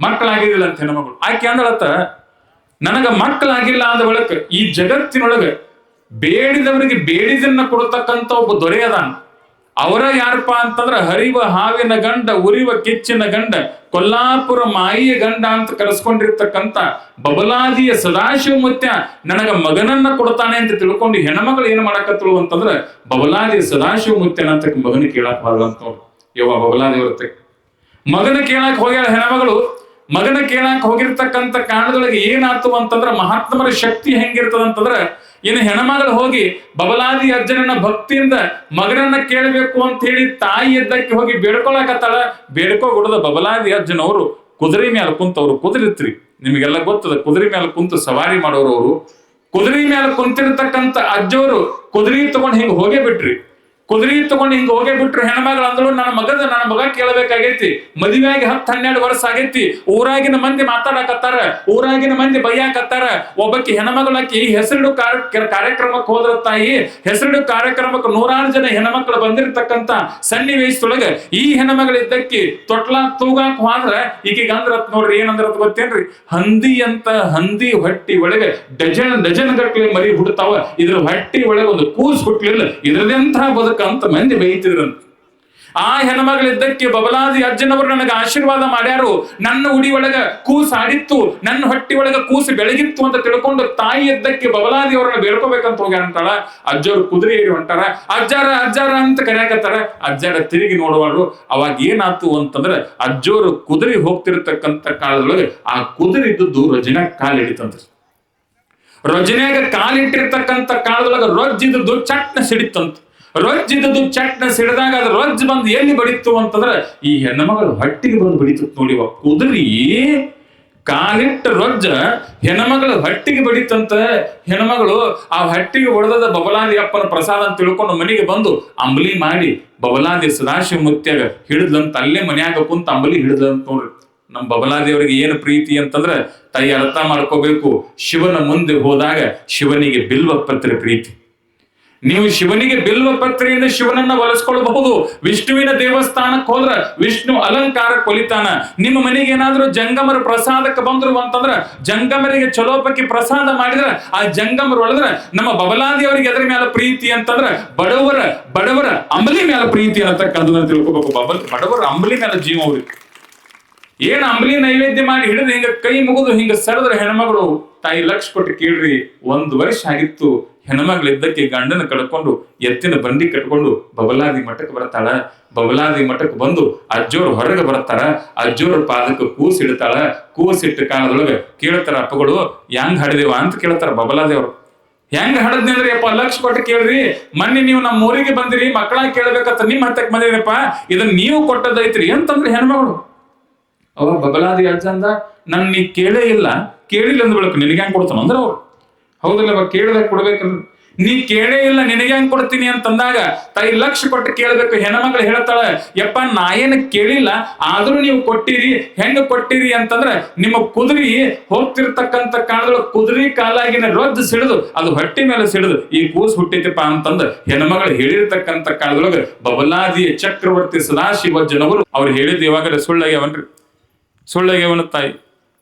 ಮಕ್ಕಳಾಗಿದ್ದಿಲ್ಲ ಅಂತ ಹೆಣ್ಮಗಳು. ಆಕೆ ಅಂದಳತ್ತ, ನನಗ ಮಕ್ಕಳಾಗಿಲ್ಲ ಅಂದ ಒಳಕ ಈ ಜಗತ್ತಿನೊಳಗ ಬೇಡಿದವರಿಗೆ ಬೇಡಿದನ್ನ ಕೊಡ್ತಕ್ಕಂಥ ಒಬ್ಬ ದೊರೆ ಅದಾನ. ಅವರ ಯಾರಪ್ಪ ಅಂತಂದ್ರ ಹರಿವ ಹಾವಿನ ಗಂಡ, ಉರಿವ ಕಿಚ್ಚಿನ ಗಂಡ, ಕೊಲ್ಲಾಪುರ ಮಾಯಿಯ ಗಂಡ ಅಂತ ಕರೆಸ್ಕೊಂಡಿರ್ತಕ್ಕಂಥ ಬಬಲಾದಿಯ ಸದಾಶಿವ ಮುತ್ಯ ನನಗ ಮಗನನ್ನ ಕೊಡ್ತಾನೆ ಅಂತ ತಿಳ್ಕೊಂಡು ಹೆಣ್ಮಗಳು ಏನ್ ಮಾಡಕತ್ತಳು ಅಂತಂದ್ರ ಬಬಲಾದಿಯ ಸದಾಶಿವ ಮುತ್ಯನಂತ ಮಗನ ಕೇಳಕ್ ಅಂತ ನೋಡ್ರಿ. ಯವ್ವ ಬಬಲಾದಿ ಬರುತ್ತೆ, ಮಗನ ಕೇಳಕ್ ಹೋಗ್ಯಾಳ ಹೆಣ್ಮಗಳು. ಮಗನ ಕೇಳಕ್ ಹೋಗಿರ್ತಕ್ಕಂಥ ಕಾರಣದೊಳಗೆ ಏನಾಯ್ತು ಅಂತಂದ್ರ ಮಹಾತ್ಮರ ಶಕ್ತಿ ಹೆಂಗಿರ್ತದಂತಂದ್ರ, ಇನ್ನು ಹೆಣ್ಮಗಳು ಹೋಗಿ ಬಬಲಾದಿ ಅಜ್ಜನನ್ನ ಭಕ್ತಿಯಿಂದ ಮಗನನ್ನ ಕೇಳಬೇಕು ಅಂತ ಹೇಳಿ ತಾಯಿ ಎದ್ದಕ್ಕೆ ಹೋಗಿ ಬೇಡ್ಕೊಳಕತ್ತಾಳ. ಬೇಡ್ಕೊಗುಡದ ಬಬಲಾದಿ ಅಜ್ಜನವರು ಕುದುರೆ ಮೇಲೆ ಕುಂತವ್ರು, ಕುದುರಿತ್ರಿ ನಿಮಗೆಲ್ಲ ಗೊತ್ತದ, ಕುದುರೆ ಮೇಲೆ ಕುಂತು ಸವಾರಿ ಮಾಡೋರು ಅವರು. ಕುದುರೆ ಮೇಲೆ ಕುಂತಿರ್ತಕ್ಕಂಥ ಅಜ್ಜವರು ಕುದುರೆ ತಗೊಂಡು ಹಿಂಗ ಹೋಗೇ ಬಿಟ್ರಿ. ಕುದುರೆ ತಗೊಂಡು ಹಿಂಗ ಹೋಗೇ ಬಿಟ್ರು. ಹೆಣ್ಮಗಳು ಅಂದಳು, ನನ್ನ ಮಗ ಕೇಳಬೇಕಾಗೈತಿ, ಮದುವೆಯಾಗಿ 10-12 ವರ್ಷ ಆಗೈತಿ, ಊರಾಗಿನ ಮಂದಿ ಮಾತಾಡಕತ್ತಾರ, ಊರಾಗಿನ ಮಂದಿ ಬೈಯಾಕತ್ತಾರ. ಒಬ್ಬಕ್ಕೆ ಹೆಣ್ಮಗಳಾಕಿ ಹೆಸರಿಡು ಕಾರ್ಯಕ್ರಮಕ್ಕೆ ಹೋದ್ರ ತಾಯಿ, ಹೆಸರಿಡು ಕಾರ್ಯಕ್ರಮಕ್ಕೆ 100 ಜನ ಹೆಣ್ಮಕ್ಳು ಬಂದಿರತಕ್ಕಂತ ಸನ್ನಿವೇಶದೊಳಗ ಈ ಹೆಣ್ಮಗಳಿದ್ದಕ್ಕೆ ತೊಟ್ಲಾ ತೂಗಾಕ್ ಹೋದ್ರ ಈಗೀಗ ಅಂದ್ರತ್ ನೋಡ್ರಿ, ಏನಂದ್ರತ್ ಗೊತ್ತೇನ್ರಿ, ಹಂದಿ ಅಂತ ಹಂದಿ ಹೊಟ್ಟಿ ಒಳಗೆ ಡಜನ್ ಗಟ್ಲೆ ಮರಿ ಹುಡ್ತಾವ, ಇದ್ರ ಹೊಟ್ಟಿ ಒಳಗೆ ಒಂದು ಕೂಸು ಹುಟ್ಲಿಲ್ಲ, ಇದ್ರದೆಂಥ ಬದುಕ ಅಂತ ಮಂದಿ ಬೈತಿದ್ರಂತ. ಆ ಹೆಣ್ಮಗಳಿದ್ದಕ್ಕೆ ಬಬಲಾದಿ ಅಜ್ಜನವರು ನನಗೆ ಆಶೀರ್ವಾದ ಮಾಡ್ಯಾರು, ನನ್ನ ಉಡಿ ಒಳಗ ಕೂಸು ಆಡಿತ್ತು, ನನ್ನ ಹೊಟ್ಟಿ ಒಳಗ ಕೂಸು ಬೆಳಗಿತ್ತು ಅಂತ ತಿಳ್ಕೊಂಡು ತಾಯಿ ಎದ್ದಕ್ಕೆ ಬಬಲಾದಿ ಅವ್ರನ್ನ ಬೇಡ್ಕೋಬೇಕಂತ ಹೋಗ್ಯಾರ ಅಂತಾಳ. ಅಜ್ಜವ್ರು ಕುದುರೆ ಏರಿ ಹೊಂಟಾರ, ಅಜ್ಜಾರ ಅಂತ ಕರೆಯಾಕತ್ತಾರ. ಅಜ್ಜಾರ ತಿರುಗಿ ನೋಡುವಾರು. ಅವಾಗ ಏನಾಯ್ತು ಅಂತಂದ್ರೆ ಅಜ್ಜೋರು ಕುದುರೆ ಹೋಗ್ತಿರ್ತಕ್ಕಂಥ ಕಾಲದೊಳಗೆ ಆ ಕುದುರೆ ಇದ್ದದ್ದು ರಜನ್ಯಾಗ ಕಾಲಿಡಿತಂದ್ರಿ. ರಜನ್ಯಾಗ ಕಾಲಿಟ್ಟಿರ್ತಕ್ಕಂಥ ಕಾಲದೊಳಗ ರೊಜ್ಜಿದ್ದು ಚಟ್ನ ಸಿಡಿತಂತ. ರೊಜ್ಜಿದ್ದು ಚಟ್ನ ಸಿಡಿದಾಗ ಅದ್ರ ರೊಜ್ಜ್ ಬಂದು ಎಲ್ಲಿ ಬಡಿತು ಅಂತಂದ್ರ ಈ ಹೆಣ್ಮಗಳು ಹೊಟ್ಟಿಗೆ ಬಂದು ಬಡಿತು ನೋಡಿ. ಕುದುರಿ ಕಾಲಿಟ್ಟ ರೊಜ್ಜ ಹೆಣ್ಮಗಳು ಹೊಟ್ಟಿಗೆ ಬಡಿತಂತ. ಹೆಣ್ಮಗಳು ಆ ಹೊಟ್ಟಿಗೆ ಹೊಡೆದ ಬಬಲಾದಿ ಅಪ್ಪನ ಪ್ರಸಾದ ಅಂತ ತಿಳ್ಕೊಂಡು ಮನೆಗೆ ಬಂದು ಅಂಬಲಿ ಮಾಡಿ ಬಬಲಾದಿ ಸದಾಶಿವ ಮುತ್ಯಾಗ ಹಿಡಿದ್ಲಂತ. ಅಲ್ಲೇ ಮನ್ಯಾಗ ಕುಂತ ಅಂಬಲಿ ಹಿಡಿದ್ಲಂತ ನೋಡ್ರಿ. ನಮ್ಮ ಬಬಲಾದಿಯವರಿಗೆ ಏನು ಪ್ರೀತಿ ಅಂತಂದ್ರೆ ತಾಯಿ ಅರ್ಥ ಮಾಡ್ಕೋಬೇಕು, ಶಿವನ ಮುಂದೆ ಹೋದಾಗ ಶಿವನಿಗೆ ಬಿಲ್ವ ಪತ್ರೆ ಪ್ರೀತಿ. ನೀವು ಶಿವನಿಗೆ ಬಿಲ್ವ ಪತ್ರೆಯಿಂದ ಶಿವನನ್ನ ಒಲಿಸ್ಕೊಳ್ಬಹುದು. ವಿಷ್ಣುವಿನ ದೇವಸ್ಥಾನಕ್ಕೆ ಹೋದ್ರ ವಿಷ್ಣು ಅಲಂಕಾರ ಕೊಲಿತಾನ. ನಿಮ್ಮ ಮನೆಗೆ ಏನಾದ್ರೂ ಜಂಗಮರ ಪ್ರಸಾದಕ್ಕೆ ಬಂದ್ರು ಅಂತಂದ್ರ ಜಂಗಮರಿಗೆ ಚಲೋಪಕ್ಕೆ ಪ್ರಸಾದ ಮಾಡಿದ್ರ ಆ ಜಂಗಮರು ಒಳದ್ರ ನಮ್ಮ ಬಬಲಾದಿಯವರಿಗೆ ಎದ್ರ ಮೇಲೆ ಪ್ರೀತಿ ಅಂತಂದ್ರ ಬಡವರ ಅಂಬಲಿ ಮೇಲೆ ಪ್ರೀತಿ ಅನ್ನತಕ್ಕಂಥದ್ದನ್ನ ತಿಳ್ಕೊಬೇಕು. ಬಡವರ ಅಂಬಲಿ ಮೇಲೆ ಜೀವ ಅವ್ರಿಗೆ ಏನ್ ಅಂಬಲಿ ನೈವೇದ್ಯ ಮಾಡಿ ಹಿಡಿದು ಹಿಂಗ ಕೈ ಮುಗಿದು ಹಿಂಗ ಸರದ್ರ ಹೆಣ್ಮಗಳು ತಾಯಿ ಲಕ್ಷ ಕೊಟ್ಟು ಕೇಳ್ರಿ. 1 ವರ್ಷ ಆಗಿತ್ತು. ಹೆಣ್ಮಗಳಿದ್ದಕ್ಕೆ ಗಂಡನ ಕಳ್ಕೊಂಡು ಎತ್ತಿನ ಬಂಡಿ ಕಟ್ಕೊಂಡು ಬಬಲಾದಿ ಮಠಕ್ಕೆ ಬರ್ತಾಳ. ಬಬಲಾದಿ ಮಠಕ್ಕೆ ಬಂದು ಅಜ್ಜೋರು ಹೊರಗೆ ಬರ್ತಾರ. ಅಜ್ಜೋರ ಪಾದಕ್ಕೆ ಕೂಸಿಡ್ತಾಳ. ಕೂಸಿಟ್ಟ ಕಾಲದೊಳಗೆ ಕೇಳ್ತಾರ ಅಪ್ಪಗಳು ಹೆಂಗ್ ಹಾಡಿದೇವ ಅಂತ ಕೇಳ್ತಾರ ಬಬಲಾದೇವ್ರು. ಹೆಂಗ್ ಹಾಡದ್ನಿ ಅಂದ್ರೆ ಯಪ್ಪ ಲಕ್ಷ ಕೊಟ್ಟು ಕೇಳ್ರಿ, ಮೊನ್ನೆ ನೀವು ನಮ್ಮ ಊರಿಗೆ ಬಂದಿರಿ, ಮಕ್ಕಳ ಕೇಳ್ಬೇಕಂತ ನಿಮ್ ಹತ್ತಕ್ ಬಂದಿರಪ್ಪ, ಇದನ್ನ ನೀವು ಕೊಟ್ಟದೈತ್ರಿ ಅಂತಂದ್ರೆ ಹೆಣ್ಮಗಳು. ಅವ ಬಬಲಾದಿ ಅಜ್ಜ ಅಂದ, ನನ್ ನೀ ಕೇಳೇ ಇಲ್ಲ, ಕೇಳಿಲ್ಲ ಅಂದ್ ಬೆಳಕು ನಿನಗೆ ಹೆಂಗ್ ಕೊಡ್ತಾನ ಅಂದ್ರೆ ಅವ್ರು. ಹೌದಲ್ಲ, ಕೇಳಿದಾಗ ಕೊಡ್ಬೇಕಂದ್ರೆ ನೀ ಕೇಳೇ ಇಲ್ಲ ನಿನಗೆ ಹೆಂಗ್ ಕೊಡ್ತೀನಿ ಅಂತಂದಾಗ ತಾಯಿ ಲಕ್ಷ ಕೊಟ್ಟು ಕೇಳ್ಬೇಕು. ಹೆಣ್ಮಕ್ಳು ಹೇಳ್ತಾಳ, ಯಪ್ಪ ನಾ ಏನು ಕೇಳಿಲ್ಲ, ಆದ್ರೂ ನೀವು ಕೊಟ್ಟಿರಿ. ಹೆಂಗ ಕೊಟ್ಟಿರಿ ಅಂತಂದ್ರ ನಿಮ್ಮ ಕುದುರೆ ಹೋಗ್ತಿರ್ತಕ್ಕಂಥ ಕಾಲದೊಳಗೆ ಕುದುರೆ ಕಾಲಾಗಿನ ರೊಜ್ಜು ಸಿಡಿದು ಅದು ಹೊಟ್ಟಿ ಮೇಲೆ ಸಿಡಿದು ಈ ಕೂಸು ಹುಟ್ಟಿತಪ್ಪ ಅಂತಂದ ಹೆಣ್ಮಗಳು ಹೇಳಿರ್ತಕ್ಕಂಥ ಕಾಲದೊಳಗೆ ಬಬಲಾದಿಯ ಚಕ್ರವರ್ತಿ ಸದಾಶಿವಜ್ಜನವರು ಅವ್ರು ಹೇಳಿದ್ ಯಾವಾಗಲೇ ಸುಳ್ಳಾಗ್ಯವನ ತಾಯಿ.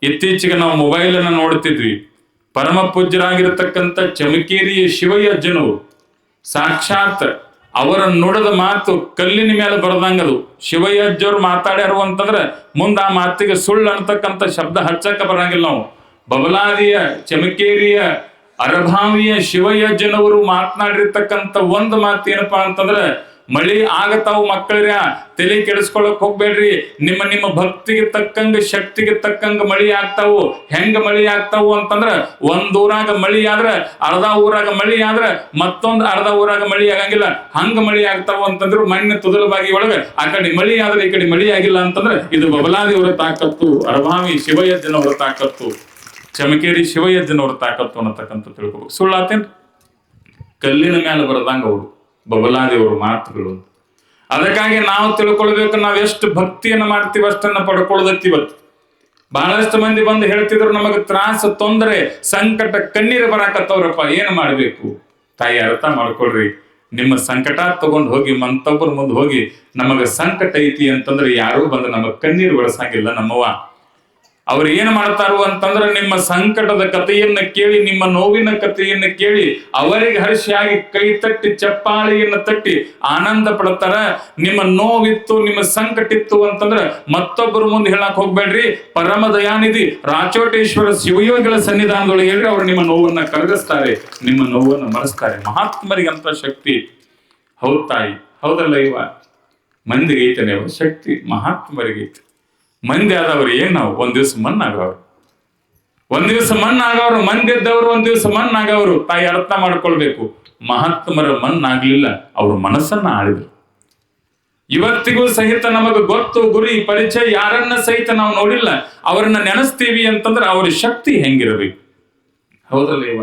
ಇತ್ತೀಚೆಗೆ ನಾವು ಮೊಬೈಲ್ ಅನ್ನ ನೋಡ್ತಿದ್ವಿ. ಪರಮ ಪೂಜ್ಯರಾಗಿರತಕ್ಕಂಥ ಚಮಕೇರಿಯ ಶಿವಯ್ಯಜ್ಜನವರು ಸಾಕ್ಷಾತ್ ಅವರ ನುಡದ ಮಾತು ಕಲ್ಲಿನ ಮೇಲೆ ಬರದಂಗದು. ಶಿವಯ್ಯಜ್ಜವ್ರು ಮಾತಾಡ್ಯಾರು ಅಂತಂದ್ರೆ ಮುಂದೆ ಆ ಮಾತಿಗೆ ಸುಳ್ಳು ಅಂತಕ್ಕಂಥ ಶಬ್ದ ಹಚ್ಚಕ್ಕ ಬರಂಗಿಲ್ಲ. ನಾವು ಬಬಲಾದಿಯ ಚಮಕೇರಿಯ ಅರಭಾವಿಯ ಶಿವಯ್ಯಜ್ಜನವರು ಮಾತನಾಡಿರ್ತಕ್ಕಂಥ ಒಂದು ಮಾತು ಏನಪ್ಪಾ ಅಂತಂದ್ರೆ, ಮಳಿ ಆಗತಾವು ಮಕ್ಕಳ್ರ, ತಲೆ ಕೆಡಿಸ್ಕೊಳಕ್ ಹೋಗ್ಬೇಡ್ರಿ. ನಿಮ್ಮ ಭಕ್ತಿಗೆ ತಕ್ಕಂಗ ಶಕ್ತಿಗೆ ತಕ್ಕಂಗ ಮಳಿ ಆಗ್ತಾವು. ಹೆಂಗ ಮಳಿ ಆಗ್ತಾವು ಅಂತಂದ್ರ ಒಂದ್ ಊರಾಗ ಮಳಿ ಆದ್ರ ಅರ್ಧ ಊರಾಗ ಮಳಿ ಆದ್ರ ಮತ್ತೊಂದ್ ಅರ್ಧ ಊರಾಗ ಮಳಿ ಆಗಂಗಿಲ್ಲ. ಹಂಗ ಮಳಿ ಆಗ್ತಾವು ಅಂತಂದ್ರು ಮಣ್ಣಿನ ತುದಲಬಾಗಿ ಒಳಗ ಆ ಕಡೆ ಮಳಿ ಆದ್ರೆ ಈ ಕಡೆ ಮಳಿ ಆಗಿಲ್ಲ ಅಂತಂದ್ರ ಇದು ಬಬಲಾದಿಯವರ ತಾಕತ್ತು, ಅರಭಾವಿ ಶಿವಯ್ಯಜ್ಜನವರ ತಾಕತ್ತು, ಚಮಕೇರಿ ಶಿವಯ್ಯಜ್ಜನವರ ತಾಕತ್ತು ಅನ್ನತಕ್ಕಂಥ ತಿಳ್ಕೊಬೇಕು. ಸುಳ್ಳಾತೇನ್ರಿ? ಕಲ್ಲಿನ ಮೇಲೆ ಬರದಂಗ ಅವರು ಬಬಲಾದಿಯವರು ಮಾತುಗಳು. ಅದಕ್ಕಾಗಿ ನಾವು ತಿಳ್ಕೊಳ್ಬೇಕು, ನಾವ್ ಎಷ್ಟು ಭಕ್ತಿಯನ್ನ ಮಾಡ್ತೀವಿ ಅಷ್ಟನ್ನ ಪಡ್ಕೊಳ್ಳೋದಕ್ಕೆ. ಇವತ್ತು ಬಹಳಷ್ಟು ಮಂದಿ ಬಂದು ಹೇಳ್ತಿದ್ರು, ನಮಗ ತ್ರಾಸ, ತೊಂದರೆ, ಸಂಕಟ, ಕಣ್ಣೀರು ಬರಾಕತ್ತವ್ರಪ್ಪ, ಏನ್ ಮಾಡ್ಬೇಕು? ತಾಯಿ ಅರ್ಥ ಮಾಡ್ಕೊಳ್ರಿ, ನಿಮ್ಮ ಸಂಕಟ ತಗೊಂಡು ಹೋಗಿ ಮತ್ತೊಬ್ಬರ ಮುಂದೆ ಹೋಗಿ ನಮಗ ಸಂಕಟ ಐತಿ ಅಂತಂದ್ರೆ ಯಾರೂ ಬಂದು ನಮಗ್ ಕಣ್ಣೀರು ಬಳಸಂಗಿಲ್ಲ. ನಮ್ಮವ್ವ ಅವ್ರು ಏನ್ ಮಾಡ್ತಾರು ಅಂತಂದ್ರೆ ನಿಮ್ಮ ಸಂಕಟದ ಕಥೆಯನ್ನ ಕೇಳಿ, ನಿಮ್ಮ ನೋವಿನ ಕಥೆಯನ್ನ ಕೇಳಿ ಅವರಿಗೆ ಹರ್ಷಿಯಾಗಿ ಕೈ ತಟ್ಟಿ ಚಪ್ಪಾಳಿಯನ್ನ ತಟ್ಟಿ ಆನಂದ ಪಡ್ತಾರ. ನಿಮ್ಮ ನೋವಿತ್ತು, ನಿಮ್ಮ ಸಂಕಟ ಇತ್ತು ಅಂತಂದ್ರೆ ಮತ್ತೊಬ್ಬರು ಮುಂದೆ ಹೇಳಕ್ ಹೋಗ್ಬೇಡ್ರಿ. ಪರಮ ದಯಾನಿಧಿ ರಾಚೋಟೇಶ್ವರ ಶಿವಯೋಗಿಗಳ ಸನ್ನಿಧಾನದೊಳಗೆ ಹೇಳ್ರಿ, ಅವ್ರು ನಿಮ್ಮ ನೋವನ್ನ ಕರಗಿಸ್ತಾರೆ, ನಿಮ್ಮ ನೋವನ್ನು ಮರೆಸ್ತಾರೆ. ಮಹಾತ್ಮರಿಗಂತ ಶಕ್ತಿ. ಹೌದ್ ತಾಯಿ, ಹೌದಲ್ಲ ಇವ? ಮಂದಿಗೆ ಐತನೆ ಶಕ್ತಿ, ಮಹಾತ್ಮರಿಗೈತೆ. ಮಂದಿ ಆದವ್ರು ಏನ್ ನಾವು ಒಂದ್ ದಿವ್ಸ ಮಣ್ಣಾಗವ್ರು, ಒಂದ್ ದಿವ್ಸ ಮಣ್ಣಾಗವ್ರು. ಮಂದಿ ಇದ್ದವ್ರು ಒಂದ್ ದಿವ್ಸ ಮಣ್ಣಾಗವ್ರು. ತಾಯಿ ಅರ್ಥ ಮಾಡ್ಕೊಳ್ಬೇಕು, ಮಹಾತ್ಮರ ಮಣ್ಣಾಗ್ಲಿಲ್ಲ, ಅವ್ರ ಮನಸ್ಸನ್ನ ಆಳಿದ್ರು. ಇವತ್ತಿಗೂ ಸಹಿತ ನಮಗ ಗೊತ್ತು, ಗುರಿ ಪರಿಚಯ ಯಾರನ್ನ ಸಹಿತ ನಾವು ನೋಡಿಲ್ಲ, ಅವ್ರನ್ನ ನೆನೆಸ್ತೀವಿ ಅಂತಂದ್ರೆ ಅವ್ರ ಶಕ್ತಿ ಹೆಂಗಿರಬೇಕು. ಹೌದಲ್ಲ ಇವ?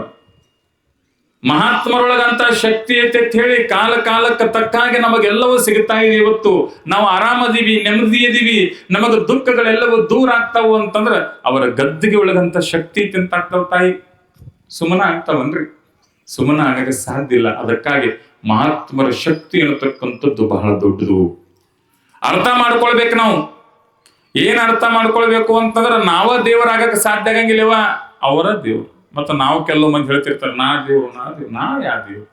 ಮಹಾತ್ಮರೊಳಗಂತ ಶಕ್ತಿ ಐತೆ ಅಂತ ಹೇಳಿ ಕಾಲ ಕಾಲಕ್ಕೆ ತಕ್ಕಾಗಿ ನಮಗೆಲ್ಲವೂ ಸಿಗ್ತಾ ಇದೆ. ಇವತ್ತು ನಾವು ಆರಾಮದೀವಿ, ನೆಮ್ಮದಿ ಇದೀವಿ, ನಮಗ ದುಃಖಗಳೆಲ್ಲವೂ ದೂರ ಆಗ್ತಾವು ಅಂತಂದ್ರ ಅವರ ಗದ್ದಿಗೆ ಒಳಗಂತ ಶಕ್ತಿ ತಿಂತಾಗ್ತಾವ. ತಾಯಿ ಸುಮನ ಆಗ್ತಾವನ್ರಿ? ಸುಮನ ಆಗಕ್ಕೆ ಸಾಧ್ಯ ಇಲ್ಲ. ಅದಕ್ಕಾಗಿ ಮಹಾತ್ಮರ ಶಕ್ತಿ ಅನ್ನತಕ್ಕಂಥದ್ದು ಬಹಳ ದೊಡ್ಡದು. ಅರ್ಥ ಮಾಡ್ಕೊಳ್ಬೇಕು ನಾವು. ಏನ್ ಅರ್ಥ ಮಾಡ್ಕೊಳ್ಬೇಕು ಅಂತಂದ್ರ ನಾವ ದೇವರಾಗಕ್ಕೆ ಸಾಧ್ಯ ಆಗಂಗಿಲ್ಲವ, ಅವರ ದೇವ್ರು. ಮತ್ತ ನಾವು ಕೆಲವು ಮಂದಿ ಹೇಳ್ತಿರ್ತಾರೆ, ನಾ ದೇವ್ರು, ನಾ ದೇವ್ರು. ನಾ ಯಾ ದೇವ್ರು?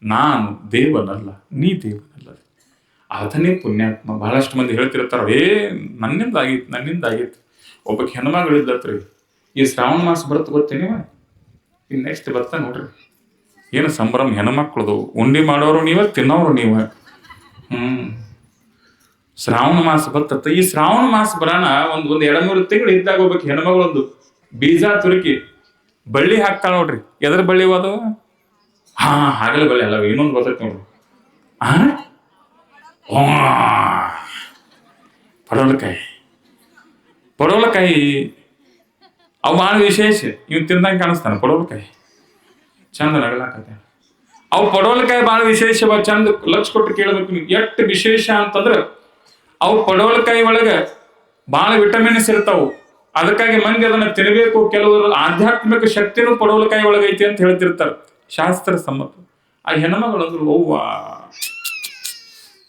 ನಾನು ದೇವನಲ್ಲ, ನೀ ದೇವನಲ್ಲ. ಅದನ್ನೇ ಪುಣ್ಯಾತ್ಮ. ಬಹಳಷ್ಟು ಮಂದಿ ಹೇಳ್ತಿರ್ತಾರ, ನನ್ನಿಂದ ಆಗೈತಿ. ಒಬ್ಬಕ್ಕೆ ಹೆಣ್ಮಗಳಿದ್ದತ್ರಿ, ಈ ಶ್ರಾವಣ ಮಾಸ ಬರುತ್ತೆ ಗೊತ್ತೇನಿ, ಇನ್ ನೆಕ್ಸ್ಟ್ ಬರ್ತಾ ನೋಡ್ರಿ, ಏನು ಸಂಭ್ರಮ ಹೆಣ್ಮಕ್ಳದು. ಉಂಡಿ ಮಾಡೋರು ನೀವ, ತಿನ್ನೋರು ನೀವ. ಶ್ರಾವಣ ಮಾಸ ಬರ್ತತ್ತ. ಈ ಶ್ರಾವಣ ಮಾಸ ಬರೋಣ ಒಂದ್ 2-3 ತಿಂಗಳು ಇದ್ದಾಗ ಒಬ್ಬಕ್ಕೆ ಹೆಣ್ಮಗಳೊಂದು ಬೀಜ ತುರುಕಿ ಬಳ್ಳಿ ಹಾಕ್ತಾಳ ನೋಡ್ರಿ. ಎದ್ರ ಬಳ್ಳಿ ಅದು? ಹಾಗಲ ಬಳ್ಳಿ ಅಲ್ಲ, ಇನ್ನೊಂದು ಬರ್ತೈತಿ ನೋಡ್ರಿ, ಪಡವಲಕಾಯಿ. ಅವು ಭಾಳ ವಿಶೇಷ. ಇವ್ ತಿಂದಂಗೆ ಕಾಣಿಸ್ತಾನ ಪಡವಲಕಾಯಿ, ಚಂದ ನಗಲಾಕತ್ತೆ. ಅವು ಪಡವಲಕಾಯಿ ಭಾಳ ವಿಶೇಷ. ಚಂದ ಲಕ್ಷ ಕೊಟ್ಟು ಕೇಳಬೇಕು ನೀವು, ಎಷ್ಟು ವಿಶೇಷ ಅಂತಂದ್ರ ಅವು ಪಡವಲಕಾಯಿ ಒಳಗ ಭಾಳ ವಿಟಮಿನ್ಸ್ ಇರ್ತಾವು. ಅದಕ್ಕಾಗಿ ಮಂದಿ ಅದನ್ನ ತಿನ್ನಬೇಕು. ಕೆಲವರು ಆಧ್ಯಾತ್ಮಿಕ ಶಕ್ತಿನೂ ಪಡವಲಕಾಯಿ ಒಳಗೈತಿ ಅಂತ ಹೇಳ್ತಿರ್ತಾರ, ಶಾಸ್ತ್ರ ಸಮ್ಮತ. ಆ ಹೆಣ್ಮಗಳಂದ್ರು, ಅವ್ವ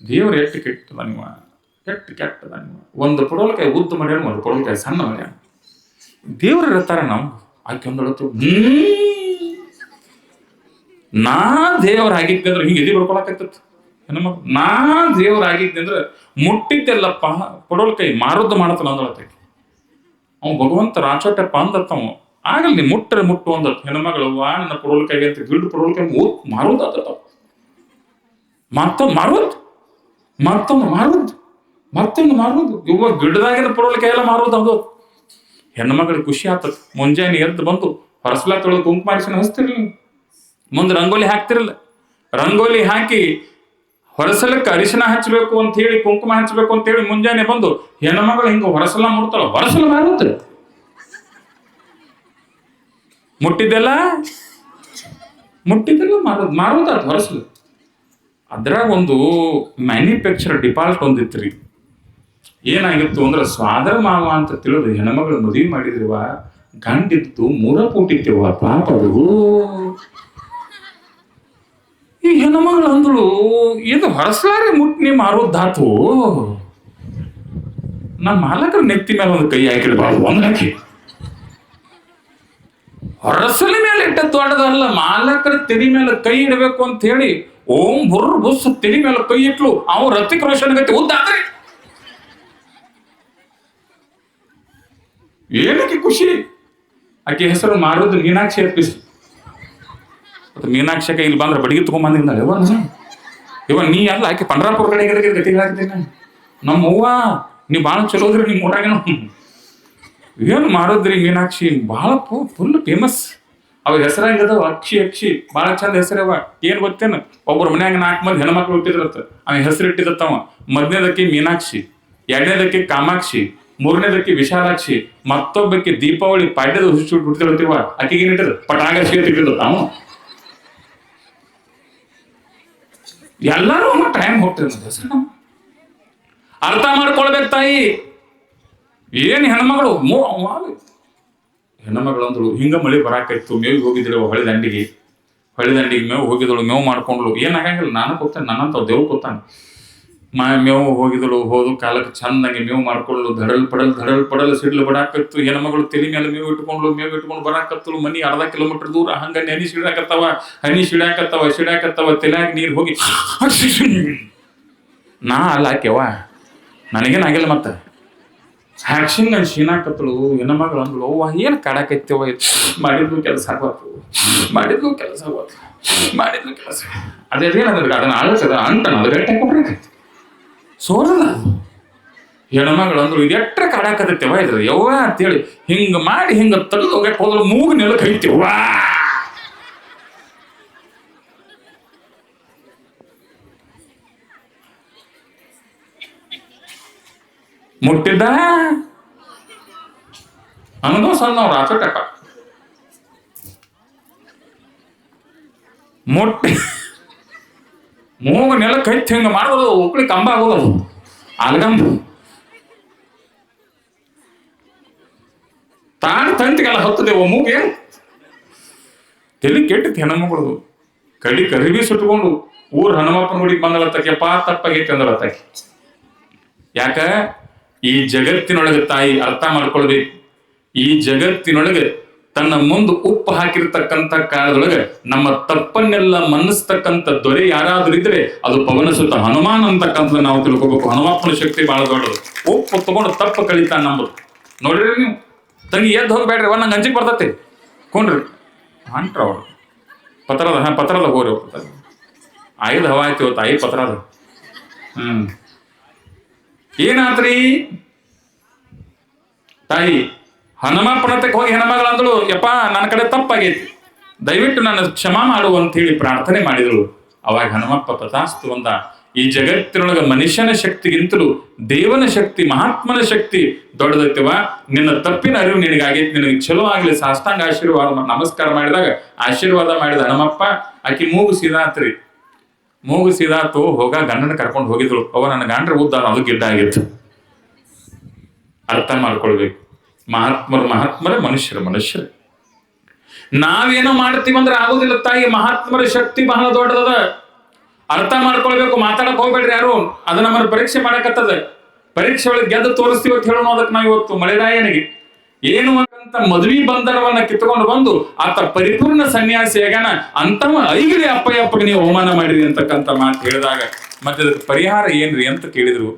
ದೇವ್ರು ಎಷ್ಟು ಕೆಟ್ಟದ ನೀವು, ಎಷ್ಟು ಕೆಟ್ಟದ ನೀವು. ಒಂದು ಪಡವಲಕಾಯಿ ಉದ್ದ ಮಾಡ್ಯಾನ, ಒಂದು ಪಡವಲಕಾಯಿ ಸಣ್ಣ ಮಾಡ್ಯಾನ. ದೇವ್ರು ಇರ್ತಾರ ನಾವು. ಆಕೆ ಒಂದೊಳತು, ನಾ ದೇವ್ರ ಆಗಿದ್ದೆ ಅಂದ್ರೆ ಹಿಂಗೆ ಎದಿ ಬರ್ಕೊಳಕತ್ತ ಹೆಣ್ಮಕ್ಳು. ನಾ ದೇವ್ರ ಆಗಿದ್ದೆ ಅಂದ್ರೆ ಮುಟ್ಟಿದ್ದೆಲ್ಲಪ್ಪ ಪಡವಲಕಾಯಿ ಮಾರುದ್ದು ಮಾಡತ್ತಲ್ಲ ಅಂದಳತ್ತೈತಿ. ಅವ್ ಭಗವಂತ ರಾಚೋಟಪ್ಪ ಅಂದತ್ತವ. ಆಗಲ್ ನೀ ಮುಟ್ಟರೆ ಮುಟ್ಟು ಅಂದತ್. ಹೆಣ್ಮಗಳು ನನ್ನ ಪಡವಲಕಾಯಿ ಅಂತ ಗಿಲ್ಡ್ ಪಡವಲಕಾಯಿ ಮಾರುದ, ಮತ್ತೊಂದು ಮಾರುದು. ಇವ ಗಿಡದಾಗಿನ ಪಡವಲಕಾಯಿ ಎಲ್ಲ ಮಾರುದು. ಅದು ಹೆಣ್ಮಗಳಿಗೆ ಖುಷಿ ಆತತ್. ಮುಂಜಾನೆ ಎದ್ದು ಬಂದು ಹೊರಸ್ಲಾ ತೊಳೆದು ಕುಂಕುಮ ಅರಿಶಿನ ಹಚ್ತಿರ್ಲಿಲ್ಲ, ಮುಂದೆ ರಂಗೋಲಿ ಹಾಕ್ತಿರಲ್ಲ. ರಂಗೋಲಿ ಹಾಕಿ ಹೊರಸಲಕ್ಕೆ ಅರಿಶಿನ ಹಚ್ಚಬೇಕು ಅಂತ ಹೇಳಿ, ಕುಂಕುಮ ಹಚ್ಚಬೇಕು ಅಂತ ಹೇಳಿ ಮುಂಜಾನೆ ಬಂದು ಹೆಣ್ಮಗಳು ಹಿಂಗ ಹೊರಸಲ ಮುಡ್ತಾಳ. ಹೊರಸಲ ಮಾರುತ್ತ, ಮುಟ್ಟಿದ್ದೆಲ್ಲ ಮಾರುದ ಹೊರಸಲು. ಅದ್ರಾಗ ಒಂದು ಮ್ಯಾನುಫ್ಯಾಕ್ಚರ್ ಡಿಪಾರ್ಟ್ ಒಂದಿತ್ರಿ. ಏನಾಗಿತ್ತು ಅಂದ್ರೆ ಸ್ವಾದರ ಮಾವ ಅಂತ ತಿಳಿದು ಹೆಣ್ಮಗಳು ಮದುವೆ ಮಾಡಿದ್ರಿವ. ಗಂಡಿದ್ದು 3 ಪೂಟಿತ್ತಿವ ಪಾಪ. ಅದು ಈ ಹೆಣ್ಮಗಳು ಅಂದಳು, ಇದು ಹೊರಸಲಾರೆ ಮುಟ್ಟಿ ಮಾರೋದಾತು. ನಮ್ಮ ಮಾಲಕರ ನೆತ್ತಿ ಮೇಲೆ ಒಂದು ಕೈ ಹಾಕಿಡ್ಬಾರ್ದು, ಒಂದು ಹಾಕಿ. ಹೊರಸಲಿ ಮೇಲೆ ಇಟ್ಟ ದೊಡ್ಡದಲ್ಲ, ಮಾಲಕರ ತೆರಿ ಮೇಲೆ ಕೈ ಇಡಬೇಕು ಅಂತ ಹೇಳಿ ಓಂ ಬುರ್ರ ಬುಸ್ ತೆರಿ ಮೇಲೆ ಕೈ ಇಟ್ಲು. ಅವ್ ರತಿಕ್ ರೋಷನ್ ಗತಿ ಉದ್ದಾದ್ರೆ ಏನಕ್ಕೆ ಖುಷಿ. ಆಕೆ ಹೆಸರು ಮಾರುದು ಮೀನಾಕ್ಷಿ ಅರ್ಪಿಸಿ. ಮತ್ತೆ ಮೀನಾಕ್ಷಕ ಇಲ್ಲಿ ಬಂದ್ರೆ ಬಡಿಗೆ ತಗೊಂಬಂದಿದ್ದಾಳೆ. ಇವ ನೀ ಅಲ್ಲ, ಆಕೆ ಪಂಡ್ರಾಪುರ ಕಡೆ ಗತಿ ಹಾಕ್ತೀನಿ. ನಮ್ಮ ಅವ್ವ ನೀ ಭಾಳ ಚಲೋದ್ರಿ, ನಿಮ್ಮ ಊರಾಗೇನು ಏನು ಮಾರುದ್ರಿ ಮೀನಾಕ್ಷಿ, ಭಾಳ ಫುಲ್ ಫೇಮಸ್. ಅವ್ರ ಹೆಸರಾಗದ ಅಕ್ಷಿ ಭಾಳ ಚಂದ ಹೆಸರವ. ಏನ್ ಗೊತ್ತೇನು, ಒಬ್ಬರು ಮನ್ಯಾಗ 4 ಮಂದಿ ಹೆಣ್ಮಕ್ಳು ಹುಟ್ಟಿದ್ರತ್ತ. ಅವ ಹೆಸರು ಇಟ್ಟಿದತ್ತವ. ಮೊದಲನೇದಕ್ಕೆ ಮೀನಾಕ್ಷಿ, 2ನೇದಕ್ಕೆ ಕಾಮಾಕ್ಷಿ, 3ನೇದಕ್ಕೆ ವಿಶಾಲಾಕ್ಷಿ, ಮತ್ತೊಬ್ಬಕ್ಕೆ ದೀಪಾವಳಿ ಪಾಡ್ಯದ ಹುಟ್ಟಿರ್ತಿವ. ಆಕೆಗೆ ಏನಿಟ್ಟದ ಪಟಾಕಿ ಅಂತ ಇಟ್ಟಿದ್ದ. ಅವ ಎಲ್ಲಾರು ಟೈಮ್ ಹೋಗ್ತಿರ. ಅರ್ಥ ಮಾಡ್ಕೊಳ್ಬೇಕು ತಾಯಿ. ಏನ್ ಹೆಣ್ಮಗಳು ಅಂದಳು, ಹಿಂಗ ಮಳೆ ಬರಾಕೈತು, ಮೇವಿಗೆ ಹೋಗಿದ್ರು ಹೊಳೆ ದಂಡಿಗೆ ಮೇವು ಹೋಗಿದಳು. ಮೇವು ಮಾಡ್ಕೊಂಡ್ಳು. ಏನಾಗಂಗಿಲ್ಲ, ನಾನು ಕೂತಾನೆ, ನನ್ನಂತ ದೇವ್ ಕೂತಾನೆ. ಮೇವು ಹೋಗಿದಳು, ಹೋದು ಕಾಲಕ್ಕೆ ಚಂದಂಗೆ ಮೇವು ಮಾಡ್ಕೊಳ್ಳು, ಧಡಲ್ ಪಡಲ್ ಸಿಡ್ಲು ಬಡಾಕತ್ತು. ಹೆಣ್ಮಗಳು ತಲೆ ಮೇಲೆ ಮೇವು ಇಟ್ಕೊಂಡು ಬರಾಕತ್ತಳು. ಮನಿ ಅರ್ಧ ಕಿಲೋಮೀಟರ್ ದೂರ. ಹಂಗ ಹನಿ ಸಿಡಾಕತ್ತವ ತಲೆಯಾಗ ನೀರು ಹೋಗಿ ನಾ ಅಲ್ಲ ಆಕೆವ ನನಗೇನಾಗಿಲ್ಲ. ಮತ್ತೆ ಹ್ಯಾಕ್ಷನ್ ನಾನು ಶೀನಾಕತ್ತಳು. ಹೆಣ್ಮಗಳು ಅಂದಳು, ಅವ್ವ ಏನು ಕಾಡಾಕೈತೆವ, ಮಾಡಿದ್ಲು ಕೆಲಸ ಆಗೋತು. ಅದೇನಂದ್ರೆ ಅದನ್ನ ಆಳಿಸದ ಅಂಟನ ಅದು ರೇಟ್ ಹಾಕೊಂಡ್ರೆ ಸೋರಲ್ಲ. ಹೆಣ್ಮಗಳು ಅಂದ್ರು, ಇದು ಎಟ್ರ ಕಾಡಾಕತ್ತೈತೆವ ಇದ್ರ ಯವ್ವ ಅಂತೇಳಿ ಹಿಂಗ ಮಾಡಿ ಹಿಂಗ ತೆಗೆದು ಹೋಗಕ್ಕೆ ಹೋದ್ರು ಮೂಗು ನೆಲಕ್ಕೆ ಐತಿವ್ವ. ಮುಟ್ಟಿದ್ದ ಅನ್ನೋದು ಸಣ್ಣವ್ರು ಆಚಟಕ ಮುಟ್ಟಿ ಮೂಗು ನೆಲಕ್ಕೆ ಹಚ್ಚಿ ಹಿಂಗ ಮಾಡೋದು ಉಕ್ಳಿ ಕಂಬ ಆಗೋದು ಆಲ್ಗಂಬ ತಂತಿಗೆಲ್ಲ ಹತ್ತದೇವ ಮೂಗೆ ತಲೆ ಕೆಟ್ಟಿತ್ತು. ಹೆಣ್ಮಗಳು ಕರಿಬಿ ಸುಟ್ಕೊಂಡು ಊರ್ ಹನುಮಪ್ಪನ ಗುಡಿಗೆ ಬಂದಳತ್ತಕ್ಕೆಪ್ಪ ತಪ್ಪಾಗೈತಿ ಅಂದಳತ್ತಾಕಿ. ಯಾಕ ಈ ಜಗತ್ತಿನೊಳಗೆ ತಾಯಿ ಅರ್ಥ ಮಾಡ್ಕೊಳ್ಬೇಕು. ಈ ಜಗತ್ತಿನೊಳಗೆ ತನ್ನ ಮುಂದೆ ಉಪ್ಪು ಹಾಕಿರ್ತಕ್ಕಂಥ ಕಾಲದೊಳಗೆ ನಮ್ಮ ತಪ್ಪನ್ನೆಲ್ಲ ಮನ್ನಿಸ್ತಕ್ಕಂಥ ದೊರೆ ಯಾರಾದ್ರೂ ಇದ್ರೆ ಅದು ಪವನ ಸುತ್ತ ಹನುಮಾನ್ ಅಂತಕ್ಕಂಥದ್ದು ನಾವು ತಿಳ್ಕೊಬೇಕು. ಹನುಮಪ್ಪನ ಶಕ್ತಿ ಬಹಳ ದೊಡ್ಡದು. ಉಪ್ಪು ತಗೊಂಡು ತಪ್ಪು ಕಳೀತಾನ ನಂಬುದು. ನೋಡ್ರಿ ನೀವು ತಂಗಿ ಎದ್ದು ಹೋಗ್ಬೇಡ್ರಿ, ನಂಗೆ ಅಂಜಿಗೆ ಬರ್ತೈತಿ ಕೊಂಡ್ರಿ ಅಂಟ್ರ ಅವ್ರು ಪತ್ರದ ಹೋರಿ ಹೋಗ್ತಾರೆ. ಆಯ್ದು ಹವಾ ಆಯ್ತು ತಾಯಿ ಪತ್ರದ. ಏನಾತ್ರಿ ತಾಯಿ ಹನುಮಪ್ಪನತ್ತಕ್ಕೆ ಹೋಗಿ ಹೆಣ್ಮಗಳು ಅಂದಳು, ಯಪ್ಪ ನನ್ನ ಕಡೆ ತಪ್ಪಾಗೈತಿ, ದಯವಿಟ್ಟು ನನ್ನ ಕ್ಷಮಾ ಮಾಡು ಅಂತ ಹೇಳಿ ಪ್ರಾರ್ಥನೆ ಮಾಡಿದಳು. ಅವಾಗ ಹನುಮಪ್ಪ ತಥಾಸ್ತು ಅಂದ. ಈ ಜಗತ್ತಿನೊಳಗ ಮನುಷ್ಯನ ಶಕ್ತಿಗಿಂತಲೂ ದೇವನ ಶಕ್ತಿ, ಮಹಾತ್ಮನ ಶಕ್ತಿ ದೊಡ್ಡದೈತಿವ. ನಿನ್ನ ತಪ್ಪಿನ ಅರಿವು ನಿನಗಾಗೈತಿ, ನಿನಗೆ ಚಲೋ ಆಗ್ಲಿ ಸಾಷ್ಟಾಂಗ ಆಶೀರ್ವಾದ ನಮಸ್ಕಾರ ಮಾಡಿದಾಗ ಆಶೀರ್ವಾದ ಮಾಡಿದ ಹನುಮಪ್ಪ. ಆಕಿ ಮೂಗು ಸೀದಾತು. ಹೋಗ ಗಂಡನ ಕರ್ಕೊಂಡು ಹೋಗಿದ್ರು. ಅವ ನನ್ನ ಗಂಡ್ರ ಉದ್ದ ಅದು ಗಿಡ್ಡ ಆಗಿತ್ತು. ಅರ್ಥ ಮಾಡ್ಕೊಳ್ಬೇಕು. ಮಹಾತ್ಮರೇ ಮನುಷ್ಯರೇ. ನಾವೇನೋ ಮಾಡ್ತೀವಂದ್ರೆ ಆಗೋದಿಲ್ಲ ತಾಯಿ. ಮಹಾತ್ಮರ ಶಕ್ತಿ ಬಹಳ ದೊಡ್ಡದದ. ಅರ್ಥ ಮಾಡ್ಕೊಳ್ಬೇಕು. ಮಾತಾಡಕ್ ಹೋಗ್ಬೇಡ್ರಿ ಯಾರು. ಅದು ನಮ್ಮನ್ನು ಪರೀಕ್ಷೆ ಮಾಡಕತ್ತದ. ಪರೀಕ್ಷೆ ಒಳಗೆ ಗೆದ್ದು ತೋರಿಸ್ತೀವಿ ಅಂತ ಹೇಳೋಣ. ಅದಕ್ಕೆ ನಾವು ಇವತ್ತು ಮಳೆರಾಯನಿಗೆ ಏನು ಅಂತ ಮದ್ವಿ ಬಂಧನವನ್ನ ಕಿತ್ಕೊಂಡು ಬಂದು ಆತ ಪರಿಪೂರ್ಣ ಸನ್ಯಾಸಿ ಆಗ್ಯಾನ. ಅಂತವ ಐಗಿರಿ ಅಪ್ಪಗೆ ನೀವು ಅವಮಾನ ಮಾಡಿರಿ ಅಂತಕ್ಕಂಥ ಮಾತು ಹೇಳಿದಾಗ ಮತ್ತೆ ಇದಕ್ಕೆ ಪರಿಹಾರ ಏನ್ರಿ ಅಂತ ಕೇಳಿದ್ರು.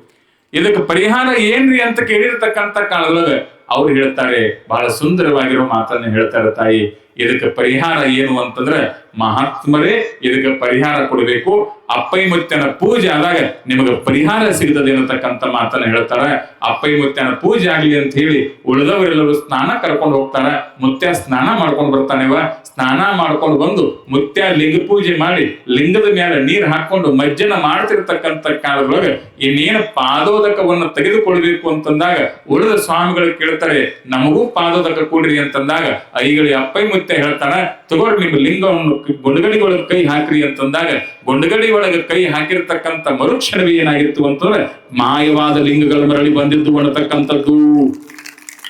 ಇದಕ್ಕೆ ಪರಿಹಾರ ಏನ್ರಿ ಅಂತ ಕೇಳಿರ್ತಕ್ಕಂಥ ಕಾಲದೊಳಗೆ ಅವ್ರು ಹೇಳ್ತಾರೆ, ಬಹಳ ಸುಂದರವಾಗಿರೋ ಮಾತನ್ನ ಹೇಳ್ತಾರೆ ತಾಯಿ. ಇದಕ್ಕೆ ಪರಿಹಾರ ಏನು ಅಂತಂದ್ರೆ ಮಹಾತ್ಮರೇ ಇದಕ್ಕೆ ಪರಿಹಾರ ಕೊಡಬೇಕು. ಅಪ್ಪೈ ಮುತ್ಯನ ಪೂಜೆ ಆದಾಗ ನಿಮಗೆ ಪರಿಹಾರ ಸಿಗ್ತದೆ ಅನ್ನತಕ್ಕಂಥ ಮಾತನ್ನ ಹೇಳ್ತಾರೆ. ಅಪ್ಪೈ ಮುತ್ಯನ ಪೂಜೆ ಆಗ್ಲಿ ಅಂತ ಹೇಳಿ ಉಳಿದವರೆಲ್ಲರೂ ಸ್ನಾನ ಕರ್ಕೊಂಡು ಹೋಗ್ತಾರ. ಮುತ್ಯ ಸ್ನಾನ ಮಾಡ್ಕೊಂಡು ಬರ್ತಾನೆವ. ಸ್ನಾನ ಮಾಡ್ಕೊಂಡು ಬಂದು ಮುತ್ಯ ಲಿಂಗ ಪೂಜೆ ಮಾಡಿ ಲಿಂಗದ ಮೇಲೆ ನೀರು ಹಾಕೊಂಡು ಮಜ್ಜನ ಮಾಡ್ತಿರ್ತಕ್ಕಂಥ ಕಾಲದೊಳಗೆ ಇನ್ನೇನು ಪಾದೋದಕವನ್ನು ತೆಗೆದುಕೊಳ್ಬೇಕು ಅಂತಂದಾಗ ಉಳಿದ ಸ್ವಾಮಿಗಳು ಕೇಳ್ತಾರೆ, ನಮಗೂ ಪಾದೋದಕ ಕೊಡ್ರಿ ಅಂತಂದಾಗ ಐಗಳಿ ಅಪ್ಪೈ ಮುತ್ಯ ಹೇಳ್ತಾನ, ತಗೋರಿ ನಿಮ್ಮ ಲಿಂಗವನ್ನು ಗುಂಡಗಡಿ ಒಳಗೆ ಕೈ ಹಾಕ್ರಿ ಅಂತಂದಾಗ ಗುಂಡಗಡಿ ಒಳಗೆ ಕೈ ಹಾಕಿರ್ತಕ್ಕಂಥ ಮರುಕ್ಷಣವೇ ಏನಾಗಿತ್ತು ಅಂತಂದ್ರೆ ಮಾಯವಾದ ಲಿಂಗಗಳ ಮರಳಿ ಬಂದಿದ್ದು ಅನ್ನತಕ್ಕಂಥದ್ದು.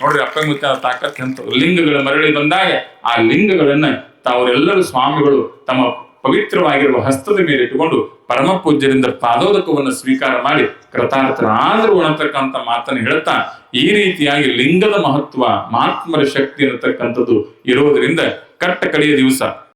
ನೋಡ್ರಿ ಅಪ್ಪೈ ಮುತ್ಯ ತಾಕತ್ ಅಂತ ಲಿಂಗಗಳ ಮರಳಿ ಬಂದಾಗ ಆ ಲಿಂಗಗಳನ್ನ ತಾವರೆಲ್ಲರೂ ಸ್ವಾಮಿಗಳು ತಮ್ಮ ಪವಿತ್ರವಾಗಿರುವ ಹಸ್ತದ ಮೇಲೆ ಇಟ್ಟುಕೊಂಡು ಪರಮ ಪೂಜ್ಯರಿಂದ ಪಾದೋದಕವನ್ನು ಸ್ವೀಕಾರ ಮಾಡಿ ಕೃತಾರ್ಥರಾದರು ಅನ್ನತಕ್ಕಂಥ ಮಾತನ್ನು ಹೇಳ್ತಾ ಈ ರೀತಿಯಾಗಿ ಲಿಂಗದ ಮಹತ್ವ, ಮಹಾತ್ಮರ ಶಕ್ತಿ ಅನ್ನತಕ್ಕಂಥದ್ದು ಇರೋದ್ರಿಂದ ಕಟ್ಟ ಕಡೆಯ ದಿವಸ